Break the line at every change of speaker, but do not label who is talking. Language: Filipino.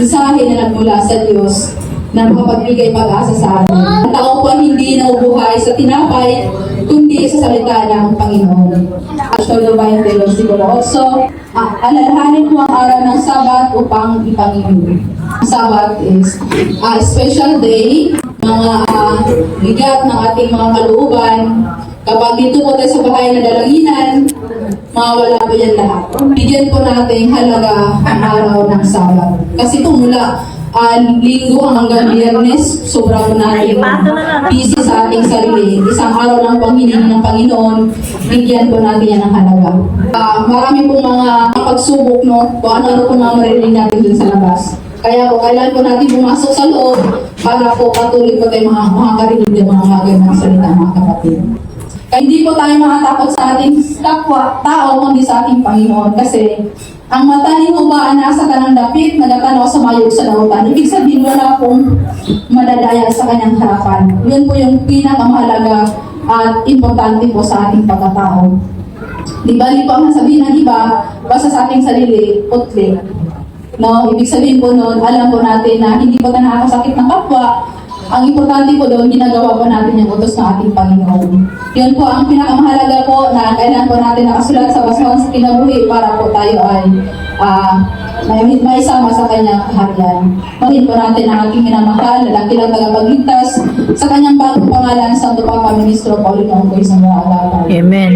mensahe na nagmula sa Diyos na makapagbigay pag-asa sa atin. Ang tao po ay hindi nabubuhay sa tinapay, kundi sa salita ng Panginoon. Actually, 20 versikulo 8, alalahanin po ang araw ng Sabat upang ipanginoon. Ang Sabat is a special day, mga bigat ng ating mga kalooban. Kapag dito po tayo sa bahay na dalanginan, mawala po yan lahat. Bigyan po natin halaga ang araw ng Sabat. Kasi ito mula Linggo hanggang Biyernes, sobrang natin busy sa ating sarili. Isang araw ng panghiling ng Panginoon, bigyan po natin yan ng halaga. Marami pong mga pagsubok, no? Kung ano po mga marinig natin dun sa labas. Kaya po, kailan po natin pumasok sa loob para po patuloy po tayo makakarinig ng mga magandang salita, mga kapatid. Kaya hindi po tayo makatakot sa ating kapwa, tao, kundi sa ating Panginoon. Kasi ang mata ni Hubaan nasa kanang dapit, nagatanaw sa mayog sa lautan. Ibig sabihin, wala pong madadaya sa kanyang harapan. Yun po yung pinakamahalaga at importante po sa ating pagkatao. Di ba, di po ang sabihin ng iba, basta sa ating sarili, putli. No? Ibig sabihin po noon, alam po natin na hindi po tayo nakakasakit ng kapwa. Ang importante po doon, ginagawa po natin yung utos ng ating Panginoon. Yun po ang pinakamahalaga po na kailan po natin nakasulat sa basahon sa kinabuhi para po tayo ay may sama sa kanyang kaharian. Maging po natin ang ating minamahal, dakilang tagapagligtas, sa kanyang bagong pangalan, Santo Papa Ministro Paulino Ongoy sa mga alaala.
Amen.